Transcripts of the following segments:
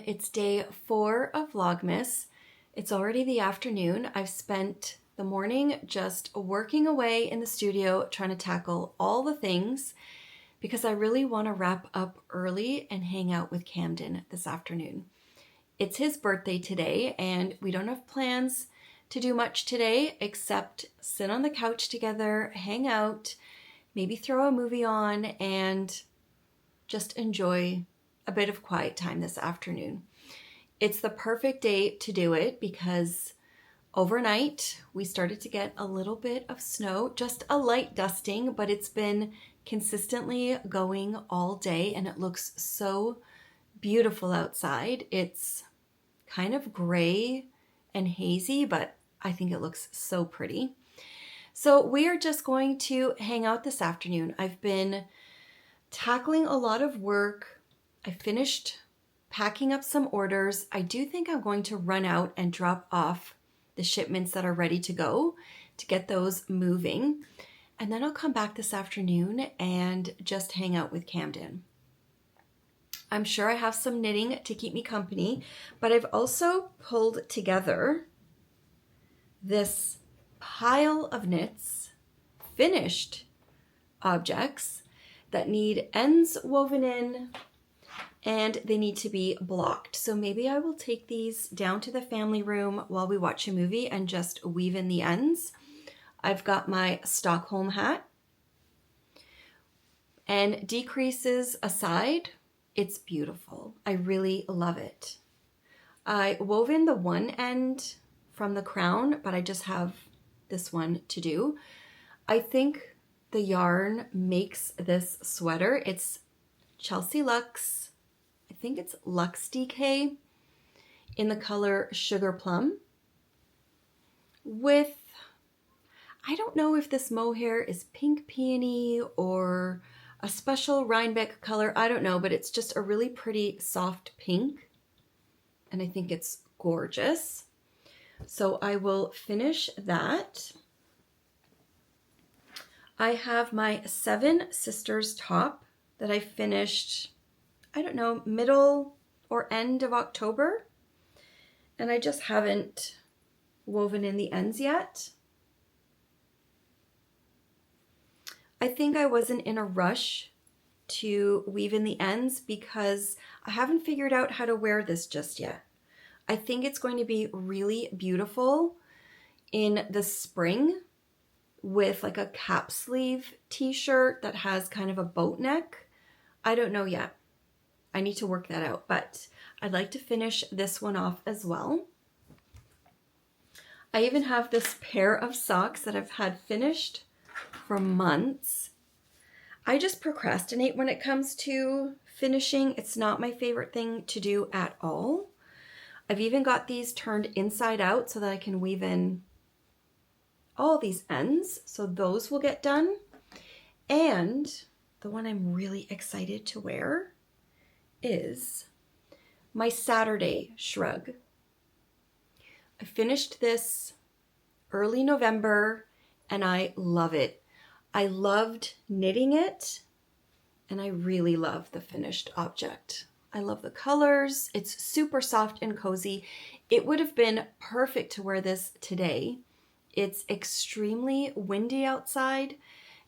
It's day 4 of Vlogmas. It's already the afternoon. I've spent the morning just working away in the studio trying to tackle all the things because I really want to wrap up early and hang out with Camden this afternoon. It's his birthday today and we don't have plans to do much today except sit on the couch together, hang out, maybe throw a movie on and just enjoy a bit of quiet time this afternoon. It's the perfect day to do it because overnight we started to get a little bit of snow, just a light dusting, but it's been consistently going all day and it looks so beautiful outside. It's kind of gray and hazy, but I think it looks so pretty. So we are just going to hang out this afternoon. I've been tackling a lot of work. I finished packing up some orders. I do think I'm going to run out and drop off the shipments that are ready to go to get those moving. And then I'll come back this afternoon and just hang out with Camden. I'm sure I have some knitting to keep me company, but I've also pulled together this pile of knits, finished objects that need ends woven in, and they need to be blocked. So maybe I will take these down to the family room while we watch a movie and just weave in the ends. I've got my Stockholm hat. And decreases aside, it's beautiful. I really love it. I wove in the one end from the crown, but I just have this one to do. I think the yarn makes this sweater. It's Chelsea Luxe. I think it's Luxe DK in the color Sugar Plum with, I don't know if this mohair is pink peony or a special Rhinebeck color. I don't know, but it's just a really pretty soft pink. And I think it's gorgeous. So I will finish that. I have my Seven Sisters top that I finished, I don't know, middle or end of October. And I just haven't woven in the ends yet. I think I wasn't in a rush to weave in the ends because I haven't figured out how to wear this just yet. I think it's going to be really beautiful in the spring with like a cap sleeve t-shirt that has kind of a boat neck. I don't know yet. I need to work that out, but I'd like to finish this one off as well. I even have this pair of socks that I've had finished for months. I just procrastinate when it comes to finishing. It's not my favorite thing to do at all. I've even got these turned inside out so that I can weave in all these ends. So those will get done. And the one I'm really excited to wear is my Saturday shrug. I finished this early November and I love it. I loved knitting it and I really love the finished object. I love the colors. It's super soft and cozy. It would have been perfect to wear this today. It's extremely windy outside.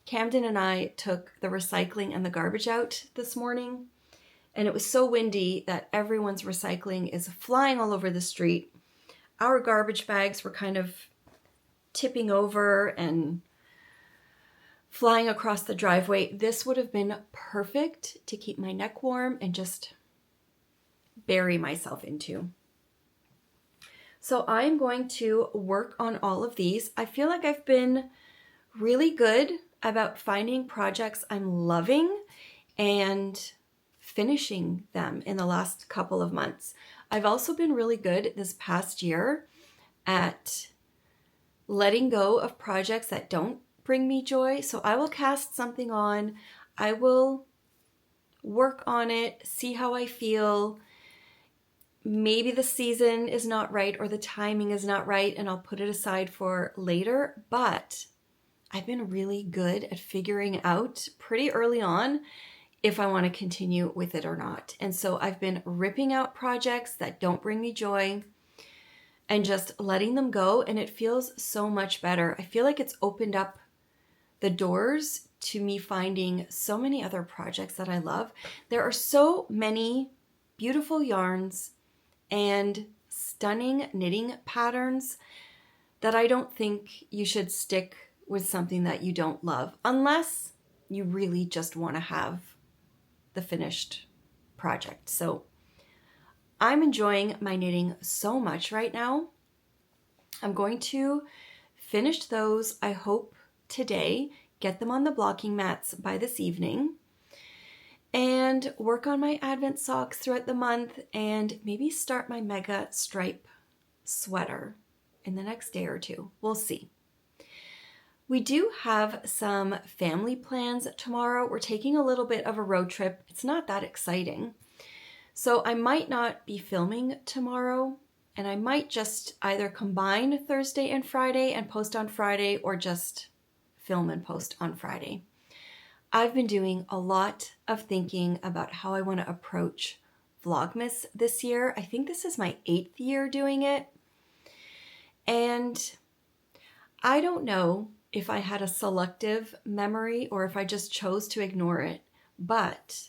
Camden and I took the recycling and the garbage out this morning, and it was so windy that everyone's recycling is flying all over the street. Our garbage bags were kind of tipping over and flying across the driveway. This would have been perfect to keep my neck warm and just bury myself into. So I'm going to work on all of these. I feel like I've been really good about finding projects I'm loving and finishing them in the last couple of months. I've also been really good this past year at letting go of projects that don't bring me joy. So I will cast something on, I will work on it, see how I feel. Maybe the season is not right or the timing is not right, and I'll put it aside for later. But I've been really good at figuring out pretty early on if I want to continue with it or not. And so I've been ripping out projects that don't bring me joy and just letting them go, and it feels so much better. I feel like it's opened up the doors to me finding so many other projects that I love. There are so many beautiful yarns and stunning knitting patterns that I don't think you should stick with something that you don't love, unless you really just want to have the finished project. So I'm enjoying my knitting so much right now. I'm going to finish those, I hope, today, get them on the blocking mats by this evening, and work on my Advent socks throughout the month, and maybe start my mega stripe sweater in the next day or two. We'll see. We do have some family plans tomorrow. We're taking a little bit of a road trip. It's not that exciting. So I might not be filming tomorrow, and I might just either combine Thursday and Friday and post on Friday, or just film and post on Friday. I've been doing a lot of thinking about how I want to approach Vlogmas this year. I think this is my 8th year doing it. And I don't know if I had a selective memory or if I just chose to ignore it, but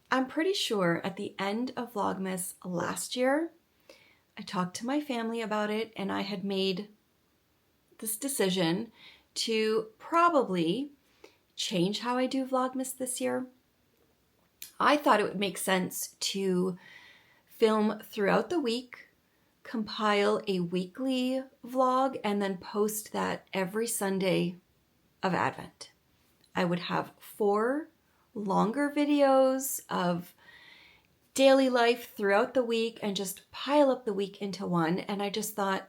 I'm pretty sure at the end of Vlogmas last year, I talked to my family about it, and I had made this decision to probably change how I do Vlogmas this year. I thought it would make sense to film throughout the week, compile a weekly vlog, and then post that every Sunday of Advent. I would have 4 longer videos of daily life throughout the week and just pile up the week into one. And I just thought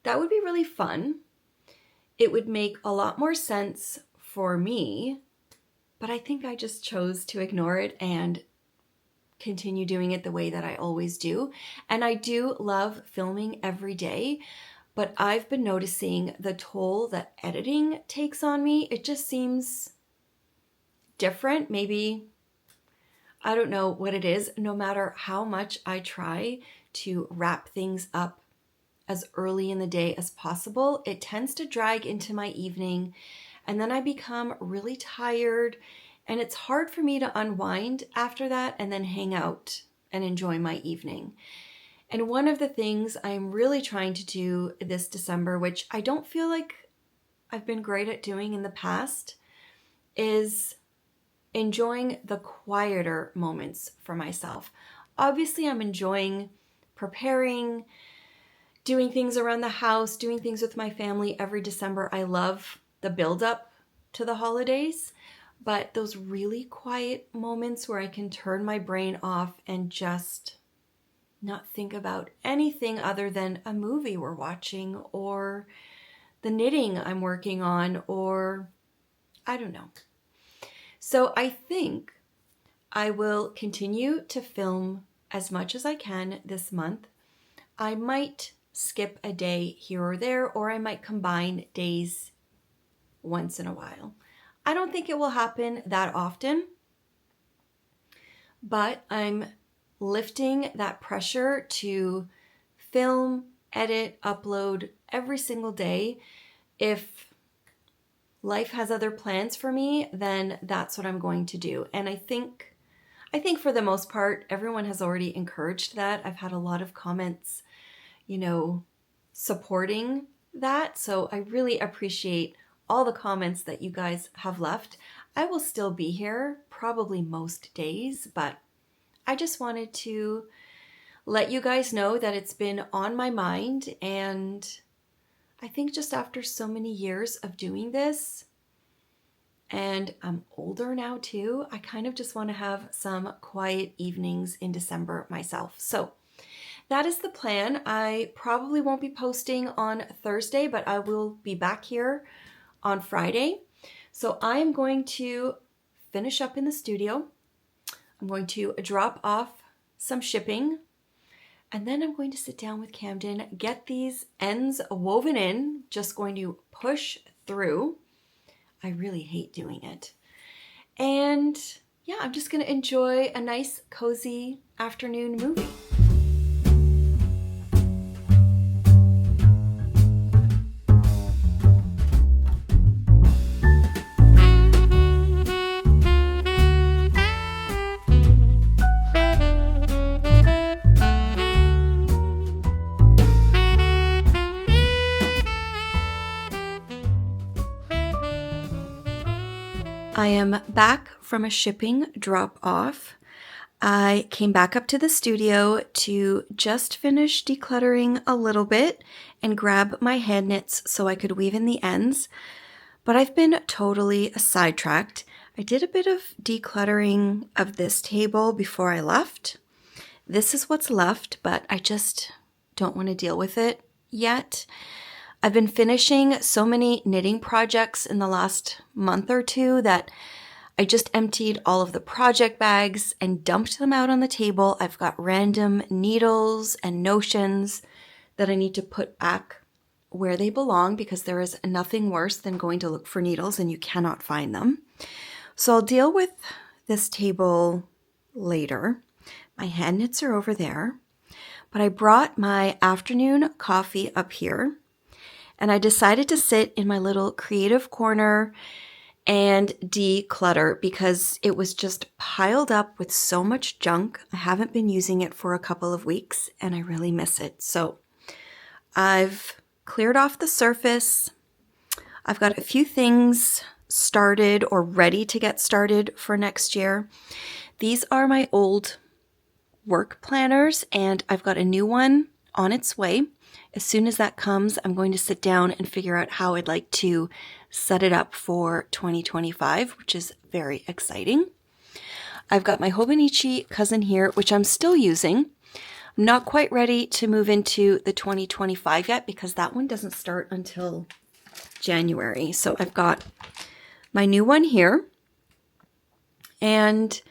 that would be really fun. It would make a lot more sense for me, but I think I just chose to ignore it and continue doing it the way that I always do. And I do love filming every day, but I've been noticing the toll that editing takes on me. It just seems different. Maybe, I don't know what it is. No matter how much I try to wrap things up as early in the day as possible, it tends to drag into my evening, and then I become really tired, and it's hard for me to unwind after that and then hang out and enjoy my evening. And one of the things I'm really trying to do this December, which I don't feel like I've been great at doing in the past, is enjoying the quieter moments for myself. Obviously, I'm enjoying preparing, doing things around the house, doing things with my family every December. I love the build-up to the holidays, but those really quiet moments where I can turn my brain off and just not think about anything other than a movie we're watching, or the knitting I'm working on, or I don't know. So I think I will continue to film as much as I can this month. I might skip a day here or there, or I might combine days once in a while. I don't think it will happen that often, but I'm lifting that pressure to film, edit, upload every single day. If life has other plans for me, then that's what I'm going to do. And I think for the most part, everyone has already encouraged that. I've had a lot of comments, supporting that. So I really appreciate all the comments that you guys have left. I will still be here probably most days, but I just wanted to let you guys know that it's been on my mind, and I think just after so many years of doing this, and I'm older now too, I kind of just want to have some quiet evenings in December myself. So that is the plan. I probably won't be posting on Thursday, but I will be back here on Friday. So I am going to finish up in the studio. I'm going to drop off some shipping, and then I'm going to sit down with Camden, get these ends woven in, just going to push through. I really hate doing it. And yeah, I'm just going to enjoy a nice, cozy afternoon movie. I am back from a shipping drop-off. I came back up to the studio to just finish decluttering a little bit and grab my hand knits so I could weave in the ends, but I've been totally sidetracked. I did a bit of decluttering of this table before I left. This is what's left, but I just don't want to deal with it yet. I've been finishing so many knitting projects in the last month or two that I just emptied all of the project bags and dumped them out on the table. I've got random needles and notions that I need to put back where they belong, because there is nothing worse than going to look for needles and you cannot find them. So I'll deal with this table later. My hand knits are over there, but I brought my afternoon coffee up here. And I decided to sit in my little creative corner and declutter because it was just piled up with so much junk. I haven't been using it for a couple of weeks and I really miss it. So I've cleared off the surface. I've got a few things started or ready to get started for next year. These are my old work planners and I've got a new one on its way. As soon as that comes, I'm going to sit down and figure out how I'd like to set it up for 2025, which is very exciting. I've got my Hobonichi cousin here, which I'm still using. I'm not quite ready to move into the 2025 yet because that one doesn't start until January. So I've got my new one here, and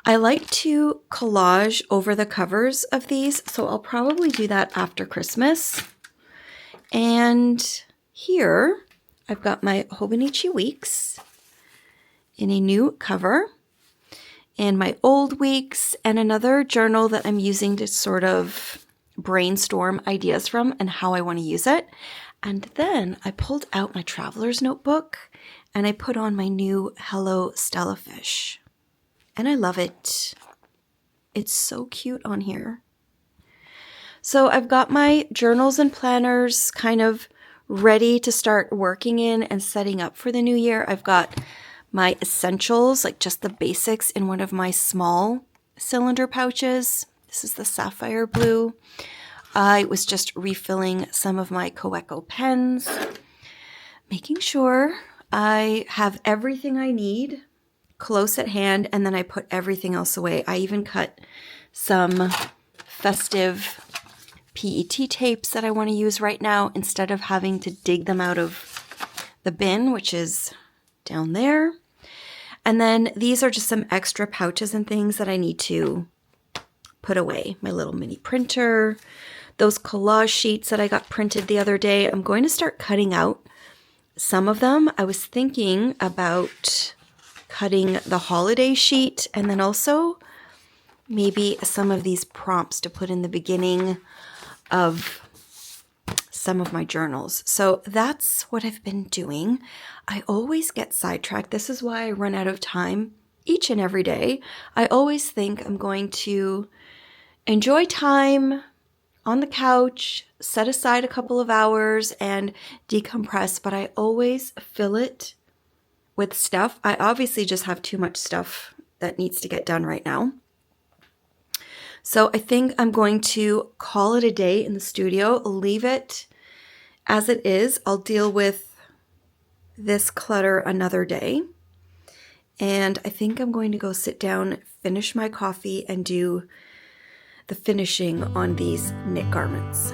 I like to collage over the covers of these, so I'll probably do that after Christmas. And here I've got my Hobonichi Weeks in a new cover, and my old weeks, and another journal that I'm using to sort of brainstorm ideas from and how I want to use it. And then I pulled out my traveler's notebook and I put on my new Hello Stella Fish. And I love it. It's so cute on here. So I've got my journals and planners kind of ready to start working in and setting up for the new year. I've got my essentials, like just the basics, in one of my small cylinder pouches. This is the sapphire blue. I was just refilling some of my Coeco pens, making sure I have everything I need close at hand, and then I put everything else away. I even cut some festive PET tapes that I want to use right now instead of having to dig them out of the bin, which is down there. And then these are just some extra pouches and things that I need to put away. My little mini printer, those collage sheets that I got printed the other day. I'm going to start cutting out some of them. I was thinking about cutting the holiday sheet and then also maybe some of these prompts to put in the beginning of some of my journals. So that's what I've been doing. I always get sidetracked. This is why I run out of time each and every day. I always think I'm going to enjoy time on the couch, set aside a couple of hours and decompress, but I always fill it with stuff. I obviously just have too much stuff that needs to get done right now. So I think I'm going to call it a day in the studio, leave it as it is. I'll deal with this clutter another day. And I think I'm going to go sit down, finish my coffee, and do the finishing on these knit garments.